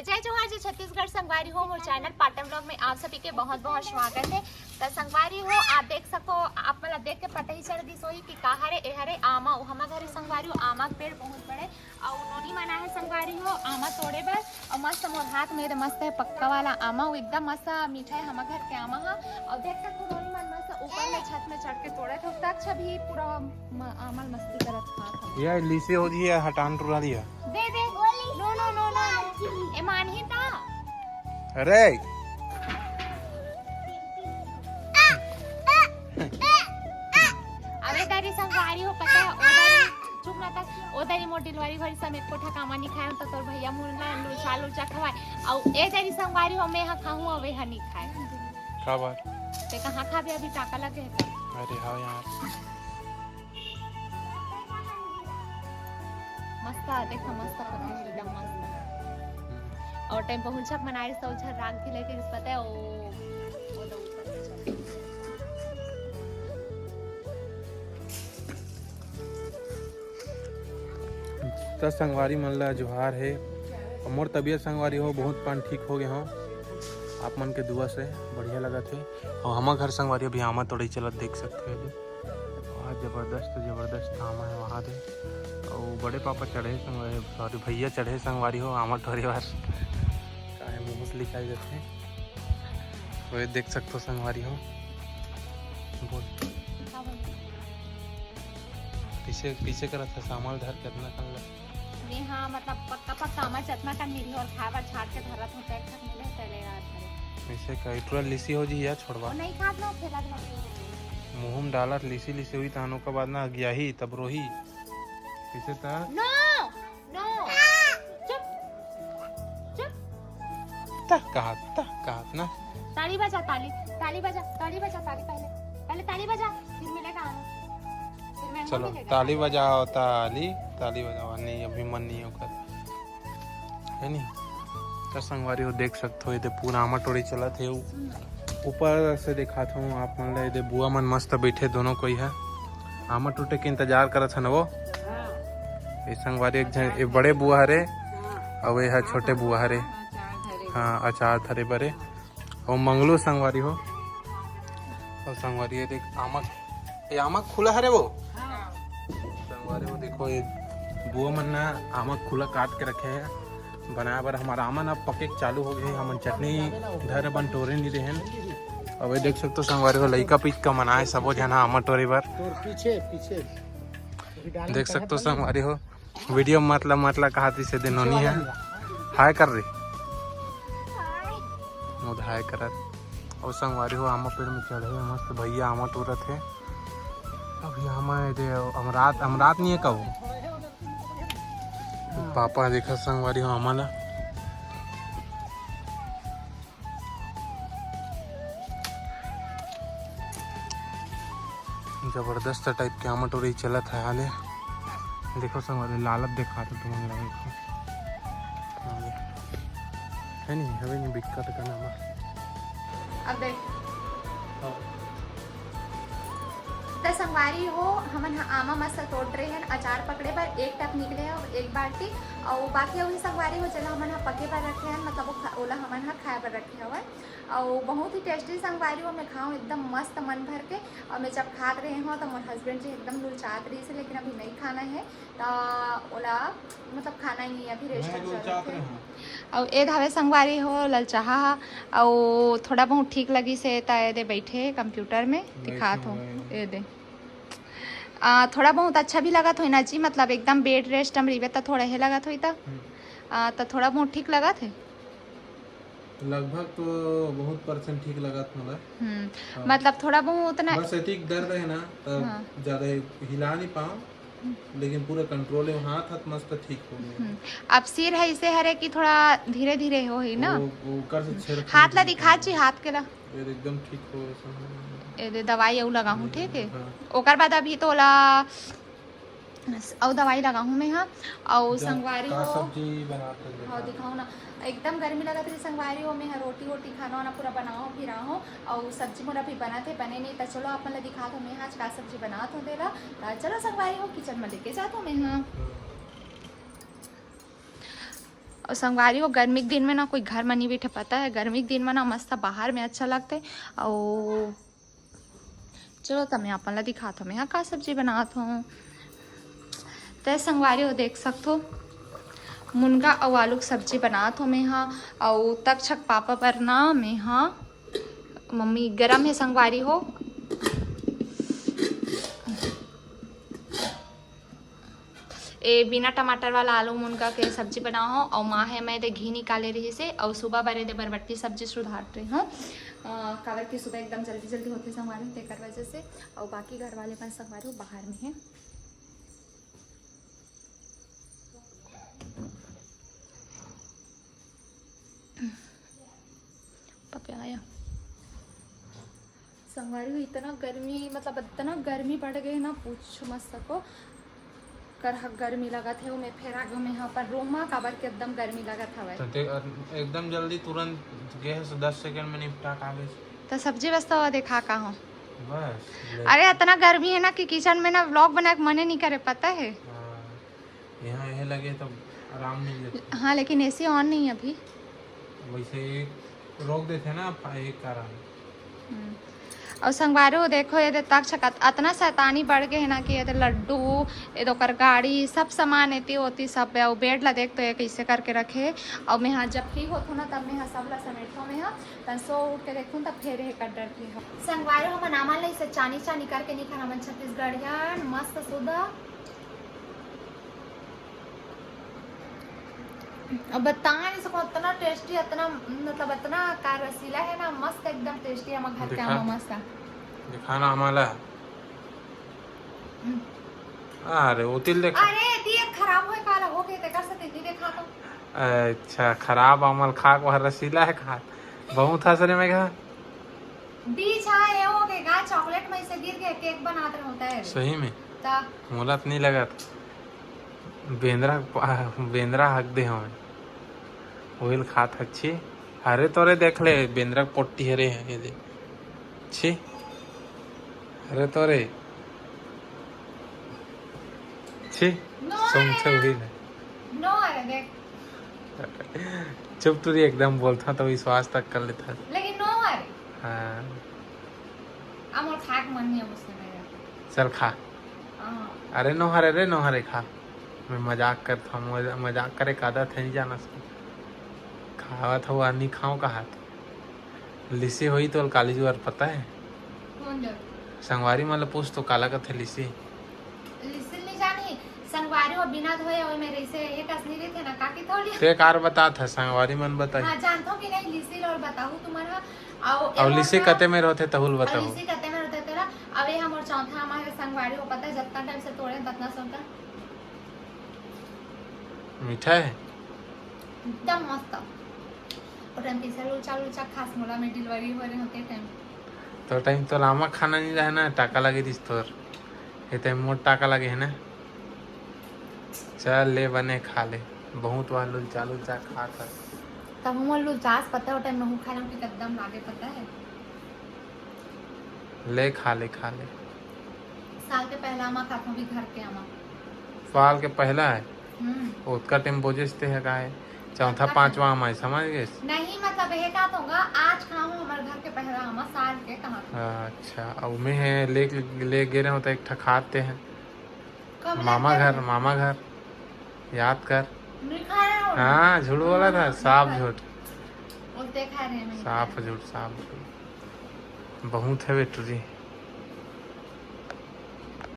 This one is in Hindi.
तो जय जोहार जय छत्तीसगढ़ संगवारी हो मोर चैनल पाटन ब्लॉग में आप सभी के बहुत बहुत स्वागत है। तो संगवारी हो आप देख सको आप मतलब देख के पता ही चल दी सोई कि का हरे ए हरे आमा हमा घरे संगवारी हो आमा के पेड़ बहुत बड़े और नोनी मना है संगवारी हो आमा तोड़े बर और मस्त मोर हाथ में मस्त है पक्का वाला आमा वो एकदम मस्त मीठा है हमा घर के आमा हा और देख सकते नोनी मन मस्त ऊपर में छत में चढ़ के तोड़े थे तक छभी पूरा आमा मस्ती करत था या लीसे हो जी है हटान टुरा दिया दे दे नो नो नो नो ए मानही ता अरे अबे दारी संगवारी हो पता है ओदारी चुप ना तक ओदारी मोर डिलीवरी घरी सब एक कोठा कामा नहीं खाए तो तोर भैया मुरला लुचा लुचा खवाए और ए दारी संगवारी हो मैं खाऊं अबे हनी खाए का बात ते कहां खा भी अभी टाका लगे है अरे हाँ यार मस्त देखो मस्त पता है एकदम मस्त और टाइम पहुंचा मनाई सौ झर राग के लेके इस पता है ओ दो तो संगवारी मन ला जोहार है और मोर तबीयत संगवारी हो बहुत पान ठीक हो गए हो आप मन के दुआ से बढ़िया लगा थे और हमार घर संगवारी अभी आमा तोड़े चलत देख सकते हैं वहाँ जबरदस्त आमा है वहाँ दे और बड़े पापा चढ़े संगवारी सॉरी भैया चढ़े संगवारी हो आमा तोड़े बार चाहे मुँह लिखाई जाते वो देख सकते हो संगवारी हो बोल पीछे पीछे करा था सामान धर कितना कन लग नहीं हाँ मतलब पक्का पक्का आमा चतना का मिली और खावर छाड़ के धरत हो टैग तक मिले चलेगा ऐसे कईटुरा लिसी हो जी या छोड़वा नहीं खात ना खेला मुंह में डाला लिसी लिसी हुई तानों का बाद ना गया ही तब रोही पीछे था नो नो चुप चुप कहा ना ताली बजा ताली बजा पहले ताली बजा फिर मिलेगा आना फिर मैं चलो ताली बजाओ ताली बजाओ नहीं अभी मन नहीं होगा है नहीं तो संगवारी हो देख सकते हो ये पूरा आमा टोड़ी चला थे ऊपर से देखा था आप मान लो ये बुआ मन मस्त बैठे दोनों कोई है आमा टूटे के इंतजार करा था ना वो ये संगवारी एक बड़े बुआ हरे और ये है छोटे बुआ हरे हाँ अचार थरे बड़े और मंगलू संगवारी हो और संगवारी ये देख आमा खुला हरे वो संगवारी हो देखो ये बुआ मन ना आमा खुला काट के रखे है बनाया बर हमारा आमन अब पके चालू हो गए हमन चटनी धर बन टोरे नहीं रहे अब देख सकते हो संगवारी हो लइका पीच का मनाए सबो जना आमा टोरे बर पीछे देख सकते हो संगवारी हो वीडियो मतलब कहा से दिनोनी है हाय कर रही मुझे हाय करत और संगवारी हो आमा पेड़ में चढ़े मस्त भैया आमा टूरत है अभी आमा अमरात नहीं है कब पापा देखा संगवारी हो आमाला जबरदस्त टाइप के आमा टोरी चलत है हाले देखो संगवारी लालत देखा तो तुम है नहीं हवे नहीं बिकट का नाम अब देख तो संगवारी हो हमन आमा मस्त तोड़ रहे हैं अचार पकड़े पर एक टप निकले है और एक बाल्टी और बाकी वही संगवारी हो चला हमन पके पर रखे हैं मतलब ओला हमन खाए पर रखे हवे और बहुत ही टेस्टी संगवारी हो मैं खाऊं एकदम मस्त मन भर के और मैं जब खा रहे हो तो मोर हस्बैंड जी एकदम लुचात रही से लेकिन अभी नहीं खाना है तो ओला मतलब खाना ही नहीं अभी रेस्ट और ए धावे संगवारी हो ललचाहा और थोड़ा बहुत ठीक लगी से दे बैठे कंप्यूटर में दिखात हो ए दे थोड़ा बहुत अच्छा भी लगा था ना जी मतलब एकदम बेड रेस्ट हम रिवे तो थोड़ा ही लगा था तो थोड़ा बहुत ठीक लगा थे लगभग तो बहुत परसेंट ठीक लगा था मतलब थोड़ा बहुत ना बस एतिक दर्द है ना तब ज्यादा हिला नहीं पाऊं लेकिन पूरा कंट्रोल है हाथ मस्त ठीक हो गया अब सिर है इसे हरे की थोड़ा धीरे धीरे हो ही ना वो कर से हाथ ला दिखा छी हाथ के ला एकदम ठीक हो ए दवाई eu लगा हूं ठीक है ओकर बाद अभी तो ला और दवाई लगा हूं मैं हां और संगवारी हो सब्जी बनाते हैं हां दिखाओ ना एकदम गर्मी लगा थी संगवारी हो मैं रोटी खाना ना पूरा बनाओ फिर हो और सब्जी मोरा भी बनाते बने नहीं तो चलो आप मतलब दिखा दो मैं आज का सब्जी बना तो देला चलो संगवारी हो किचन में लेके जाता हूं मैं हाँ और संगवारी हो गर्मी के दिन में ना कोई घर में नहीं बैठे, पता है गर्मी के दिन में ना मस्त बाहर में अच्छा लगता है। और चलो तब मैं अपन ला दिखाता हूँ मैं यहाँ का सब्जी बनाता हूँ। तो संगवारी हो देख सकते हो मुनगा और आलू की सब्जी बनात हूँ मैं यहाँ। और तक छक पापा पर ना मैं यहाँ मम्मी गरम है संगवारी हो। ए बिना टमाटर वाला आलू मुनगा के सब्जी बनाओ। और माँ है मैं दे घी निकाले रही से और सुबह बरे दे बरबट्टी सब्जी सुधार रही हूँ। काबर की सुबह एकदम जल्दी जल्दी होते संगवारी तेकर वजह से। और बाकी घर वाले अपन संगवारी बाहर में है। आया संगवारी इतना गर्मी मतलब इतना गर्मी बढ़ गई ना पूछ मत सको। कर गर्मी लगत है मैं फिर आगे में यहाँ पर रूम में काबर के एकदम गर्मी लगत हवे। तो एकदम जल्दी तुरंत गैस 10 सेकंड में निपटा कागज। तो सब्जी बस्ता देखा का हूँ बस। अरे इतना गर्मी है ना कि किचन में ना व्लॉग बनाए के मने नहीं करे, पता है। यहाँ यह लगे तो आराम नहीं देते। हाँ लेकिन एसी ऑन नहीं है अभी। वैसे रोक देते ना एक कारण। और संगवारो देखो ये तक छकत इतना शैतानी बढ़ गए है ना कि ये लड्डू ये दोकर गाड़ी सब सामान एती होती सब है। और बेड ला देख तो ये कैसे करके रखे। और मैं यहाँ जब फ्री होती हूँ ना तब मैं यहाँ सब ला समेटता हूँ। मैं यहाँ तन सो उठ के देखूँ तब फेरे है कर डरती हूँ। संगवारो हम नामान नहीं से चानी चानी करके नहीं खाना मन छत्तीसगढ़िया मस्त सुधा। अब बता नहीं सको इतना टेस्टी इतना मतलब इतना का रसीला है ना मस्त एकदम टेस्टी। हम घर के आमा मस्त दिखाना हमारा। अरे वो तिल देखा। अरे दिए खराब होए काला हो गए ते कर सकते दी देखा तो। अच्छा खराब अमल खा को रसीला है खा बहुत हंसने में कहा बीच आए हो गए गा चॉकलेट में से गिर गए केक बनाते होता है सही में ता मोलत नहीं लगा बेंद्रा हक दे हमें ओइल खात अच्छी। अरे तोरे देख ले बेंद्रा पोट्टी हरे है ये दे छी। अरे तोरे छी सुनते हुई ना नो अरे देख चुप टूरी एकदम बोलता तो विश्वास तक कर लेता लेकिन नो अरे। हाँ अमर खाक मन नहीं है मुझसे मेरा। चल खा। अरे नोहरे रे नोहरे खा। मैं मजाक करता हूँ मजाक करे का आदत है नहीं जाना सब खावा था वो नहीं खाऊं का हाथ लिसी हुई तो काली जुआर पता है संगवारी मतलब पूछ तो काला का थे लिसी नहीं जानी संगवारी और बिना धोए और मेरे से एक असली रे थे ना काकी थोड़ी ते कार बता था संगवारी मन बताई। हां जानतो कि नहीं लिसी और बताऊं तुम्हारा और लिसी कते में रहते तहुल बताओ। लिसी कते में रहते तेरा अब ये हम और चौथा हमारे संगवारी हो पता है जितना टाइम से तोड़े उतना सोता मीठा है एकदम मस्त। और टाइम पे चालू खास मोला में डिलीवरी हो रहे होते टाइम तो टाइम तो लामा खाना नहीं रहे ना टाका लगे दिस तोर ये टाइम मोट टाका लगे है ना। चल ले बने खा ले बहुत वालू चालू चा खा था तब हम लोग जास पता है टाइम में हूं खाना कि एकदम लागे पता है। ले खा ले साल के पहला आमा खाता भी घर के आमा साल के पहला है उसका टाइम बोझते है का है चौथा पांचवा आमा समझ गए नहीं मतलब ये का होगा आज खाऊं हमारे घर के पहला आमा साल के कहां। अच्छा अब मैं है ले गिरे होता एक ठखाते हैं मामा घर याद कर। हाँ झूठ बोला था साफ झूठ साफ झूठ बहुत है बेटू जी।